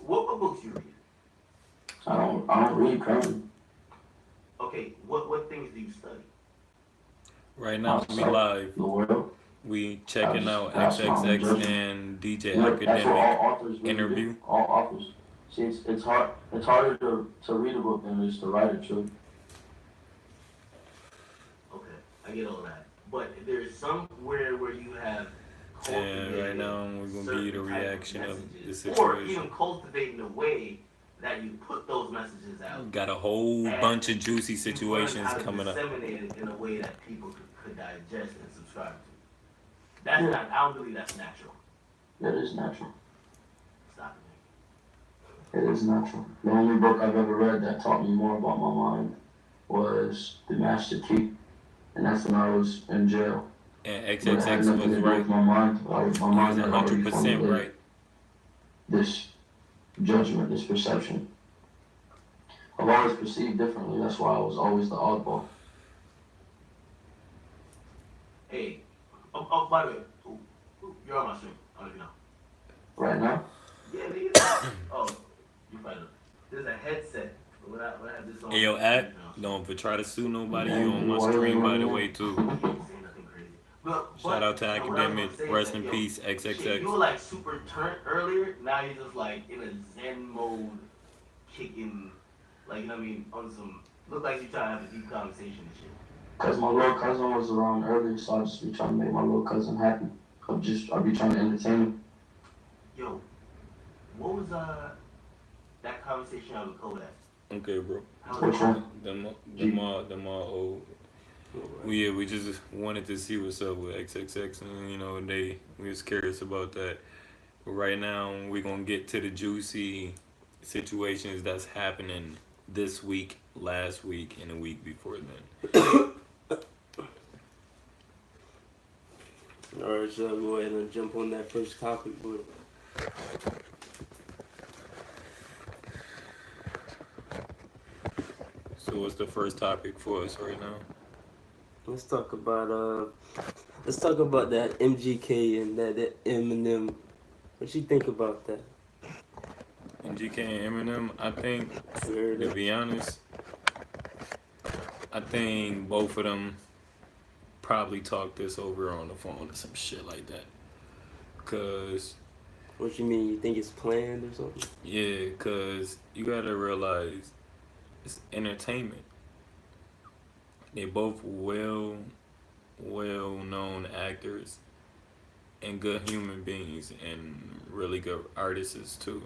What books you read? I don't read currently. Okay, what things do you study? Right now, we Myself, live. the world. We I checking just out pass my own XXX judgment. and DJ You know, that's what Academic all authors really do. interview. All authors. See, it's hard. It's harder to read a book than it is to write it. True. Okay, I get all that. But there's somewhere where you have And right cultivated now, we're gonna give you the certain type of reaction of the messages, or even situation. cultivating a way that you put those messages out Got a whole and bunch of juicy you've learned situations how to coming up. disseminate it in a way that people could digest and subscribe to. That's Yeah, not, I don't believe that's natural. that is natural. Stop It is natural. The only book I've ever read that taught me more about my mind was The Master Key, and that's when I was in jail. And But it had XXX nothing was to do with right. my mind. My He was mind had already 100% formulated right. this judgment, this perception. I've always perceived differently. That's why I was always the oddball. me. Hey, by the way, you're on my stream. I don't even know. Right now, Yeah, nigga. Oh, you probably know. There's a headset. When I have this on, Hey, yo, Act, don't try to sue nobody. You on my why you stream, by the running way, in? too. I can't say nothing crazy. Shout out to No, what I was Academic. gonna say is Rest that in yo, peace, shit, you XXX. were like super turnt earlier. Now you're just like in a zen mode, kicking, like you know what I mean, on some. Look like you trying to have a deep conversation and shit. Cause my little cousin was around earlier, so I just be trying to make my little cousin happy. I'll be trying to entertain him. Yo, what was that conversation I with Kodak? Okay, bro. How was Which it? one? Them all old. Well, yeah, we just wanted to see what's up with XXX, and we was curious about that. But right now, we're gonna get to the juicy situations that's happening this week, last week, and the week before then. Alright, so I'll go ahead and jump on that first topic, but So, what's the first topic for us right now? let's talk about that MGK and that Eminem. What you think about that? MGK and Eminem, I think, You heard to it? be honest, I think both of them probably talked this over on the phone or some shit like that. Cause What you mean? You think it's planned or something? yeah, cause you gotta realize it's entertainment. They both well known actors and good human beings and really good artists too.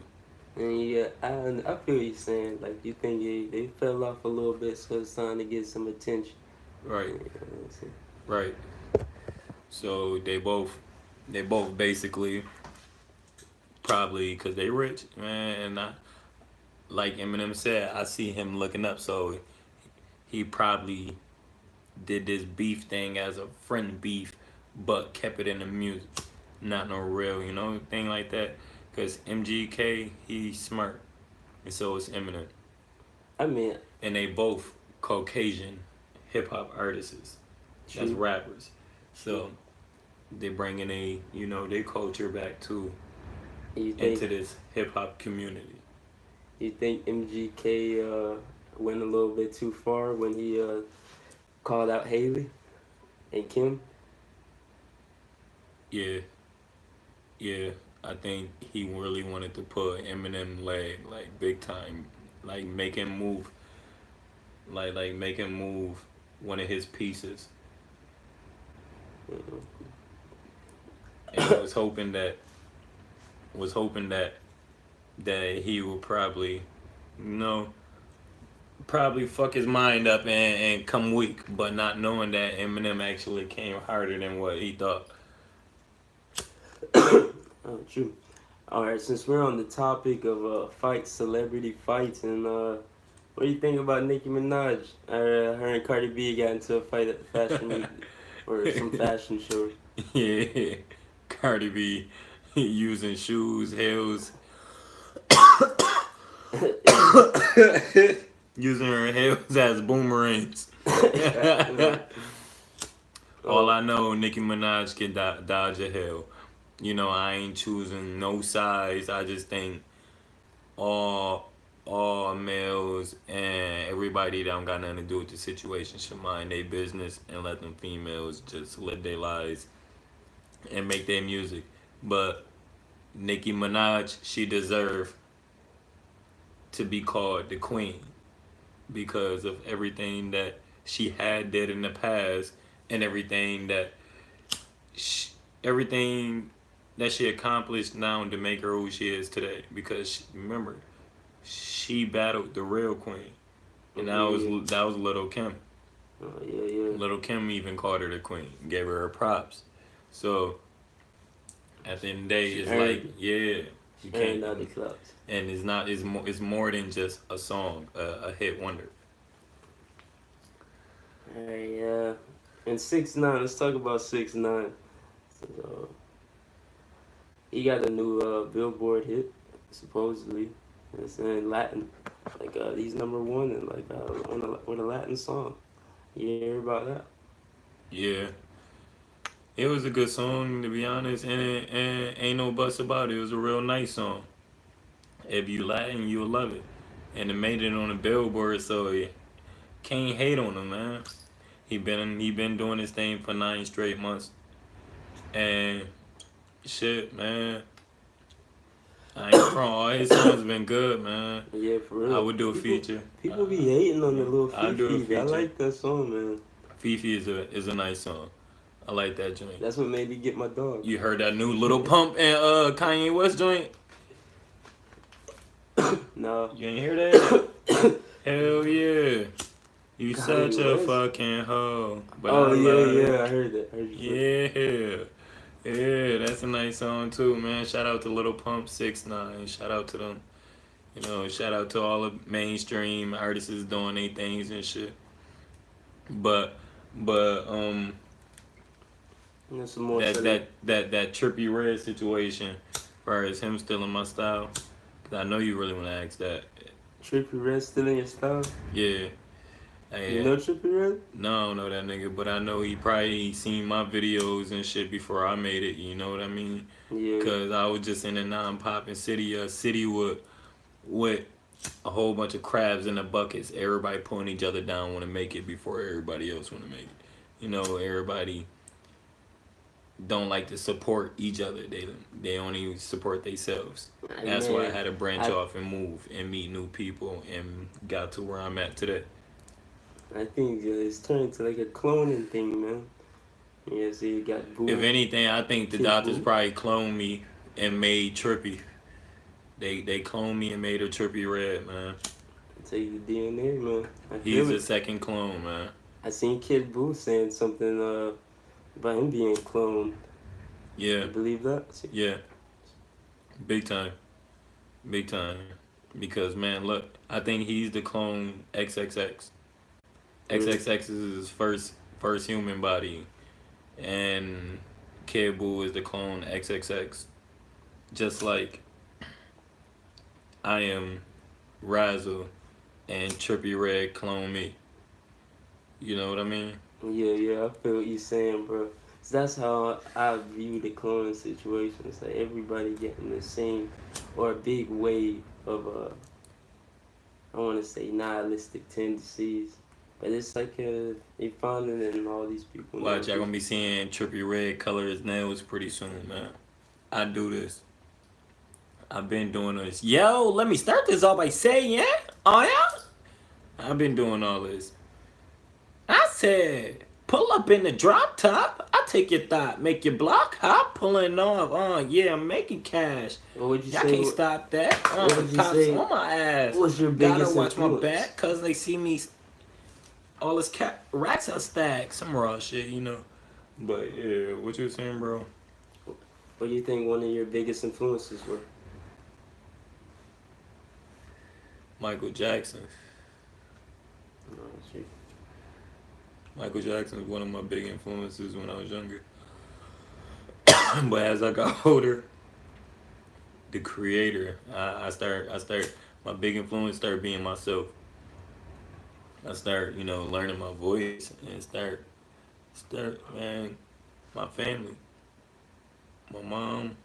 And yeah, I feel you saying, like, you think they fell off a little bit, so it's time to get some attention. Right, You know what I'm saying? right. So they both basically probably because they rich, man. And like Eminem said, I see him looking up. So he probably did this beef thing as a friend beef, but kept it in the music, not no real, thing like that. Cause MGK, he's smart, and so is Eminem, I mean, and they both Caucasian hip hop artists. That's true. rappers. So they bringing their culture back too You into think this hip hop community. you think MGK went a little bit too far when he called out Haley and Kim? Yeah, yeah. I think he really wanted to put Eminem leg like big time, like make him move, like make him move one of his pieces, Mhm. and was hoping that he would probably, you know, probably fuck his mind up and come weak, but not knowing that Eminem actually came harder than what he thought. Oh, true. All right, since we're on the topic of fights, celebrity fights, and what do you think about Nicki Minaj? Her and Cardi B got into a fight at the fashion week or some fashion show. Yeah, Cardi B using shoes, heels, using her heels as boomerangs. All Oh, I know, Nicki Minaj can dodge a heel. I ain't choosing no sides. I just think all all males and everybody that don't got nothing to do with the situation should mind their business and let them females just live their lives and make their music. But Nicki Minaj, she deserved to be called the queen because of everything that she had did in the past and she, everything that she accomplished now to make her who she is today. Because remember, she battled the real queen, and that was Little Kim. Oh, yeah. Little Kim even called her the queen, gave her props. So at the end of the day, it's like, yeah, you can't. Other clubs. And it's more than just a song, a hit wonder. Alright, and 6ix9ine. Let's talk about 6ix9ine. So, he got a new Billboard hit, supposedly. It's in Latin. Like he's #1 and like with a Latin song. You hear about that? Yeah, it was a good song to be honest, and ain't no buts about it. It was a real nice song. If you Latin, you'll love it, and it made it on the Billboard, so yeah, can't hate on him, man. He been doing his thing for 9 straight months, and shit, man. I ain't from all his songs been good, man. Yeah, for real. I would do a feature. People be hating on the little I'll do a Fifi. I feature. like that song, man. Fifi is a nice song. I like that joint. That's what made me get my dog. You heard that new Little Pump and Kanye West joint? No. You ain't hear that? Hell yeah. You Kanye such a West? fucking hoe. But Oh, I love it. yeah. I heard that. Yeah. Yeah, that's a nice song too, man. Shout out to Little Pump, 6ix9ine. Shout out to them. Shout out to all the mainstream artists doing their things and shit. But There's some more. that Trippy Red situation, as far as him stealing my style. 'Cause I know you really want to ask that. Trippy Red still in your style? Yeah. You know Trippy Red? No, I don't know that nigga, but I know he probably seen my videos and shit before I made it. You know what I mean? Yeah. Cause I was just in a non-popping city, a city with a whole bunch of crabs in the buckets. Everybody pulling each other down, want to make it before everybody else want to make it. Everybody don't like to support each other. They only support themselves. That's why I had to branch off and move and meet new people and got to where I'm at today. I think it's turned to like a cloning thing, man. Yeah, so you got Boo. If anything, I think the doctors probably cloned me and made Trippy. They cloned me and made a Trippy Red, man. Take the DNA, man. He's a second clone, man. I seen Kid Boo saying something about him being cloned. Yeah. You believe that? Yeah. Big time. Because, man, look, I think he's the clone XXX. XXX is his first human body, and Kid Buu is the clone XXX. Just like I am Razzel and Trippy Red clone me. You know what I mean? Yeah, I feel what you're saying, bro. So that's how I view the cloning situation. It's like everybody getting the same or a big wave of I want to say nihilistic tendencies. But it's like they finding it in all these people. Watch, y'all gonna be seeing Trippy Red color his nails pretty soon, man. I do this. I've been doing this. Yo, let me start this off by saying, oh yeah? I've been doing all this. I said, pull up in the drop top. I take your thought, make your block hop, pulling off. Yeah, I'm making cash. What would you Y'all say? Can't stop that. What would you Cops say? on my ass. What's your biggest Gotta watch influence? my back, cause they see me. All this racks are stacked. Some raw shit, But yeah, what you saying, bro? What do you think one of your biggest influences were? Michael Jackson. No, shit. Michael Jackson is one of my big influences when I was younger. But as I got older, the creator, I start. My big influence started being myself. I start, learning my voice and start, man, my family. My mom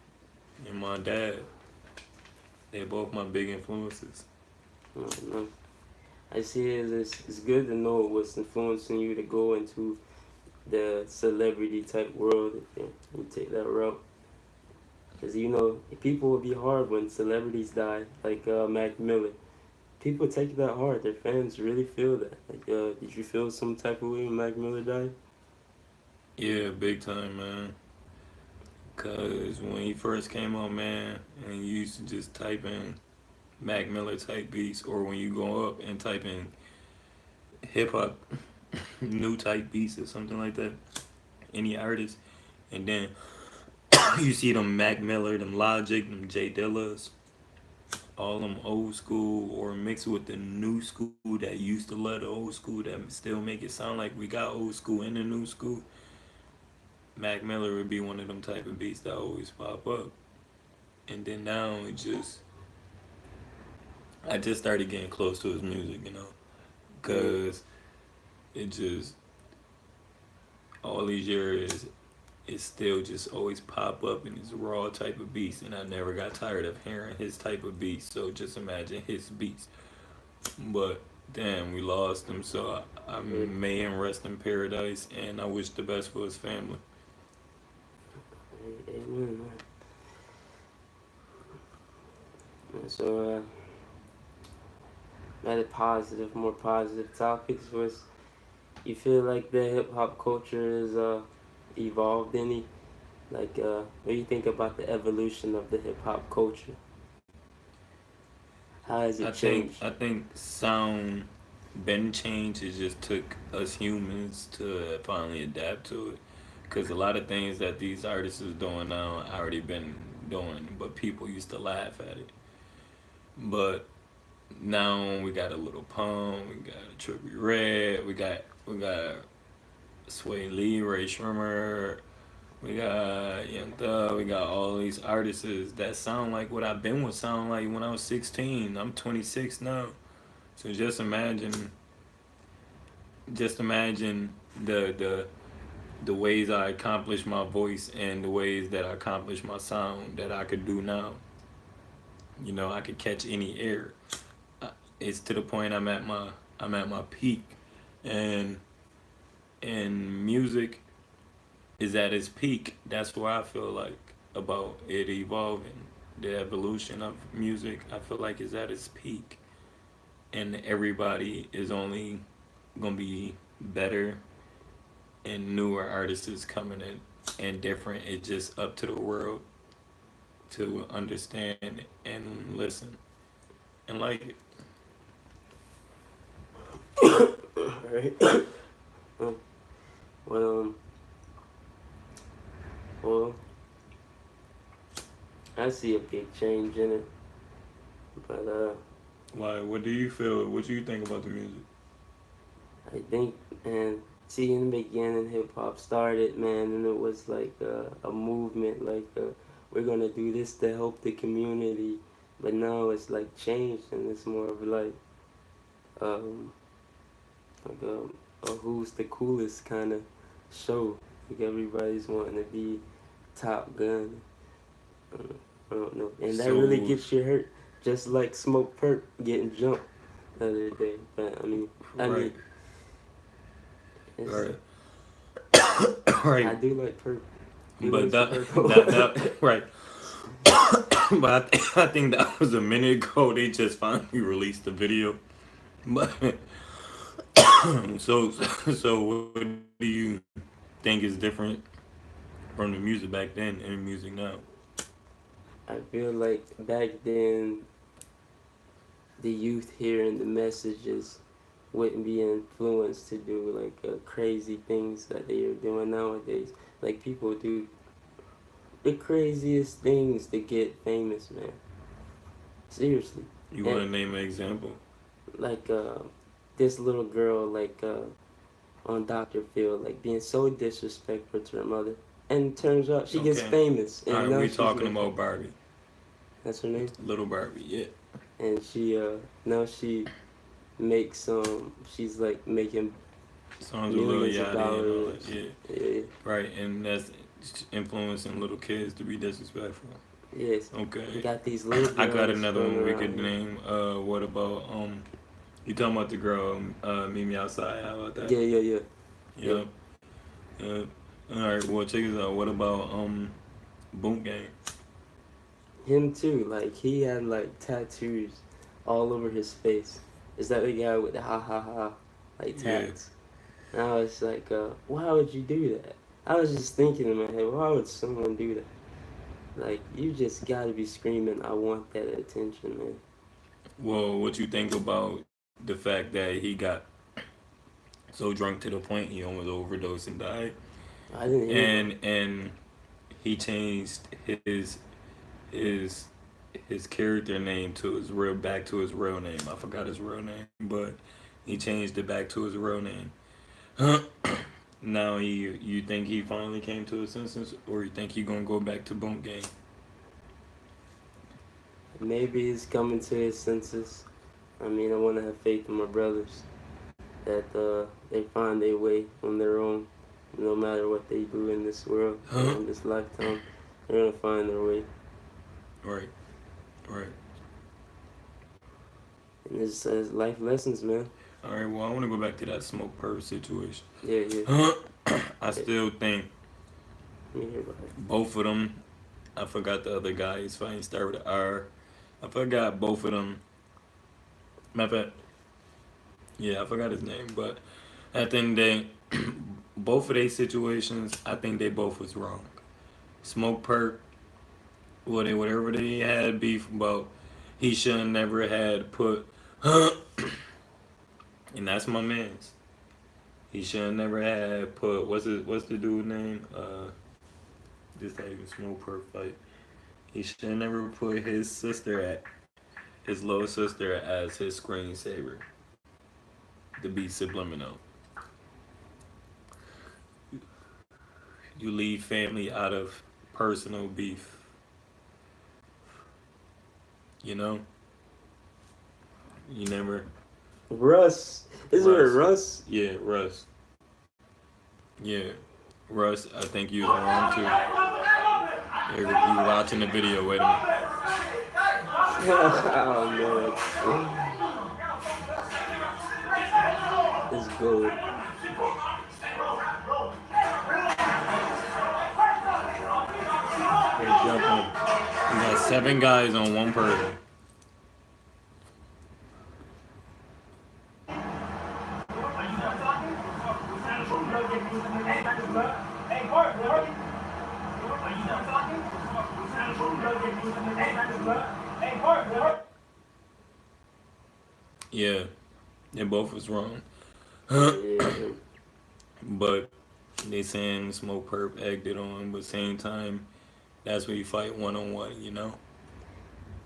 and my dad, they both my big influences. No. I see it as it's good to know what's influencing you to go into the celebrity type world if you take that route. Because, people will be hard when celebrities die, like Mac Miller. People take that hard. Their fans really feel that. Like, did you feel some type of way when Mac Miller died? Yeah, big time, man. Cause when he first came on, man, and you used to just type in Mac Miller type beats, or when you go up and type in hip hop new type beats or something like that, any artist, and then you see them Mac Miller, them Logic, them J Dillas, all them old school or mixed with the new school that used to love the old school that still make it sound like we got old school in the new school. Mac Miller would be one of them type of beats that always pop up. And then now I just started getting close to his music, because it just, all these years, it still just always pop up in his raw type of beats, and I never got tired of hearing his type of beats. So just imagine his beats. But damn, we lost him. So I may him rest in paradise, and I wish the best for his family. Amen, man. So, more positive topics was, you feel like the hip hop culture is evolved any? Like, what do you think about the evolution of the hip hop culture? How has it changed? I think sound been changed. It just took us humans to finally adapt to it. Cause a lot of things that these artists is doing now, I already been doing, but people used to laugh at it. But now we got a little Pump, we got a Trippie Red, we got Sway Lee, Ray Shrimmer, we got Young Thug, we got all these artists that sound like what I've been with sound like when I was 16. I'm 26 now. So just imagine the ways I accomplish my voice and the ways that I accomplish my sound that I could do now. I could catch any air. It's to the point I'm at my peak, and music is at its peak. That's why I feel like about it evolving. The evolution of music, I feel like is at its peak, and everybody is only gonna be better, and newer artists is coming in and different. It's just up to the world to understand and listen and like it. Right? Um, well, well, I see a big change in it, but Why? What do you feel? What do you think about the music? I think, and see, in the beginning, hip hop started, man, and it was like a movement, like we're gonna do this to help the community, but now it's like changed, and it's more of um, like a who's the coolest kind of show. Like everybody's wanting to be Top Gun. I don't know, and that really So gets you hurt, just like Smoke Perp getting jumped the other day. But I mean, right, it's, right, I right. do like Perp. He But likes the that Perp. that right. But I think that was a minute ago. They just finally released the video. But so so what do you think is different from the music back then and the music now? I feel like back then the youth hearing the messages wouldn't be influenced to do like crazy things that they are doing nowadays. Like people do the craziest things to get famous, man. Seriously. You want And to name an example? like this little girl on Dr. Phil, like being so disrespectful to her mother. And turns out she gets Okay. famous All and right, now we're she's talking making, about Barbie, that's her name. little Barbie. Yeah, And she now she makes she's like making songs with Lil millions of Yachty and all that. dollars. Yeah, Yeah, right. And influencing little kids to be disrespectful. Yes. You Okay. got these little I got girls another running one we around could here. name. What about you talking about the girl meet me outside? How about that? Yeah. Yeah. Yep. Yep. All right. Well, check this out. What about Boom Gang? Him too. Like he had like tattoos all over his face. Is that the guy with the ha ha ha like Yeah. tats? And I was like, why would you do that? I was just thinking in my head, why would someone do that? Like you just gotta be screaming, I want that attention, man. Well, what you think about the fact that he got so drunk to the point he almost overdosed and died, I didn't hear about and he changed his his character name to his real back to his real name. I forgot his real name, but he changed it back to his real name. Now you think he finally came to his senses, or you think he gonna go back to Boom Gang? maybe he's coming to his senses. I mean, I want to have faith in my brothers that they find their way on their own. No matter what they do in this world, in this lifetime, they're gonna find their way. Right, right. And it's life lessons, man. All right. Well, I want to go back to that smoke purse situation. Yeah. I still think Let me hear about it. both of them. I forgot the other guy. His fighting started with an R. I forgot both of them. Matter of fact, yeah, I forgot his name. But at the end of the day, both of their situations, I think they both was wrong. Smoke perk, whatever they had beef about, he should have never had put. And that's my man's. He should have never had put. What's the dude name? This ain't even smoke perk fight. He should have never put his little sister as his screensaver to be subliminal. You leave family out of personal beef. You know? You never. Russ. Is there a Russ? Yeah, Russ. Yeah. Russ, I think you was wrong too. You watching the video, wait a minute. Oh man. It's good. They're jumping. You got 7 guys on one person. Yeah, they both was wrong. Yeah. But they saying Smoke Perp egged it on, but same time, that's where you fight one-on-one, you know?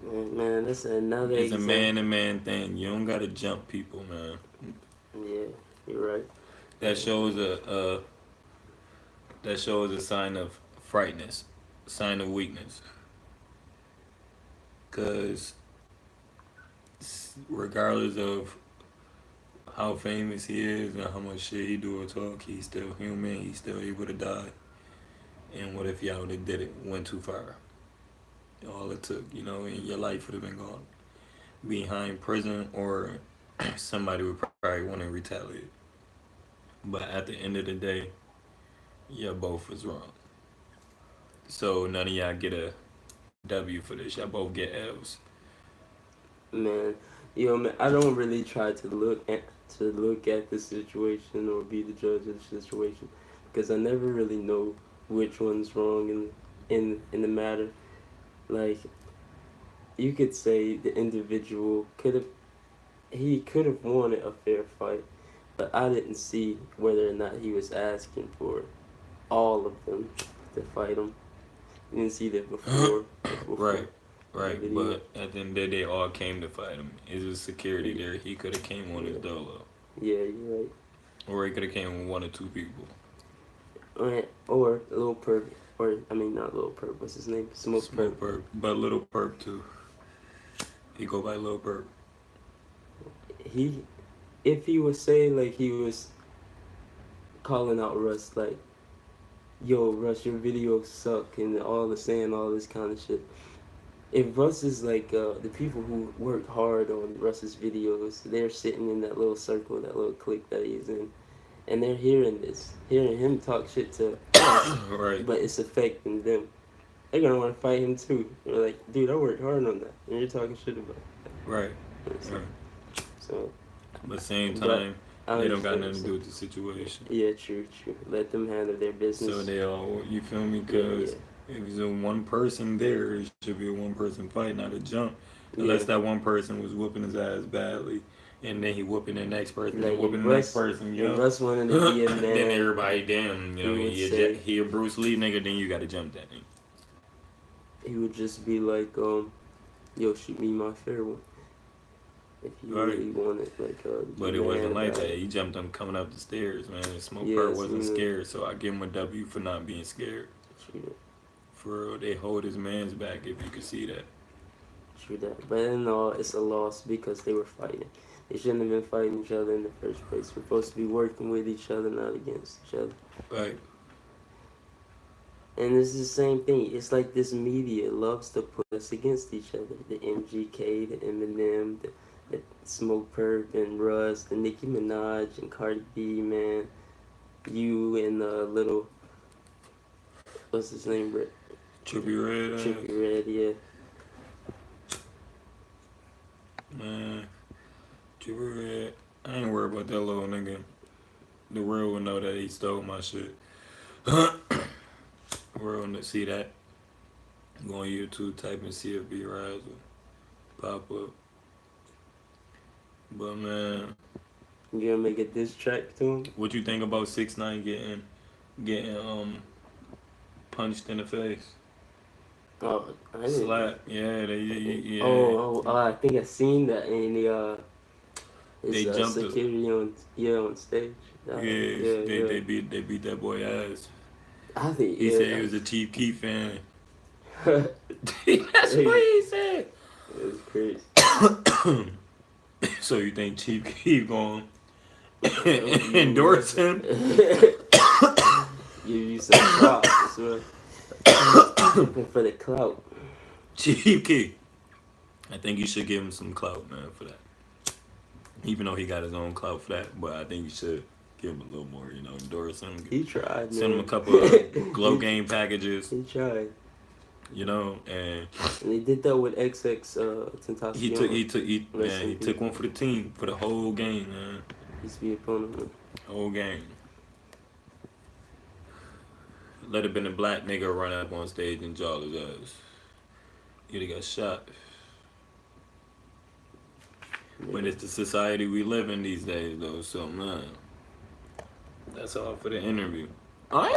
Man, that's another It's a example. man-to-man thing. You don't gotta jump people, man. Yeah, you're right. That shows a sign of frightness, a sign of weakness. Cause regardless of how famous he is and how much shit he do or talk, he's still human. He's still able to die. And what if y'all would have did it, went too far? All it took, you know, and your life would have been gone. Behind prison, or somebody would probably want to retaliate. But at the end of the day, yeah, both was wrong. So none of y'all get a W for this. Y'all both get L's. Man, man, I don't really try to look at the situation or be the judge of the situation, because I never really know which one's wrong in the matter. Like, you could say the individual could have wanted a fair fight, but I didn't see whether or not he was asking for all of them to fight him. You didn't see that before. Right. But at the end of the day, they all came to fight him. Is there security there? He could have came on his dolo. Yeah, you're right. Or he could have came with 1 or 2 people. Or Lil Perp, or I mean not Lil Perp. What's his name? Smoke Perp, but Little Perp too. He go by Lil Perp. If he was saying like he was calling out Russ, like yo, Russ, your videos suck, and all the saying all this kind of shit. If Russ is like the people who work hard on Russ's videos, they're sitting in that little circle, that little clique that he's in, and they're hearing him talk shit to us, Right. but it's affecting them. They're gonna want to fight him too. They're like, dude, I worked hard on that, and you're talking shit about Right. it. So, Right. so But same But time, I they don't got understand nothing to what do with the situation. yeah, true. Let them handle their business. So they all, you feel me? yeah, Because yeah. if there's a one person there, it should be a one person fight, not a jump. Unless Yeah. that one person was whooping his ass badly, and then he whooping the next person, Like and whooping the next person, If yo. Russ wanted to be a man, Then everybody, damn, you know, he would he say- he a Bruce Lee nigga, then you gotta jump that nigga. he would just be like, yo, shoot me my fair one. If you Right. really wanted, like, But it man wasn't like about that. it. He jumped him coming up the stairs, man. Smoke Yes, Perk wasn't you know. scared, so I give him a W for not being scared. True, For real, they hold his man's back if you could see that. true that. But in all, it's a loss because they were fighting. They shouldn't have been fighting each other in the first place. We're supposed to be working with each other, not against each other. Right. And it's the same thing. It's like this media loves to put us against each other. The MGK, the Eminem, the Smoke Perp and Russ, the Nicki Minaj and Cardi B, man. You and little, what's his name, Brett? Trippy Red. Trippy Red, yeah. Man, Trippy Red. I ain't worried about that little nigga. The world will know that he stole my shit. The world will see that. Go on YouTube, type in Cfb Razzel. Pop up. But man, You gonna make a diss track to him? what you think about 6ix9ine getting punched in the face? Oh, I didn't. Slap. Yeah, yeah. Oh, I think I seen that in the They his jumped security on stage. They beat that boy ass. I think He said he was a Chief Keef fan. That's what he said. It was crazy. So you think Chief Keef gonna endorse him? Give you some props, that's right. Looking for the clout. Chief Keef. I think you should give him some clout, man, for that. Even though he got his own clout for that, but I think you should give him a little more, you know, endorse him. He tried, man. Send him a couple of Glow Game packages, He tried. you know, and And he did that with XX Tentacion. he took one for the team for the whole game, man. He's be upon him. Whole game. Let it been a black nigga run up on stage and jaw his ass. He'd have got shot. But it's the society we live in these days, though. So man, that's all for the interview. All right.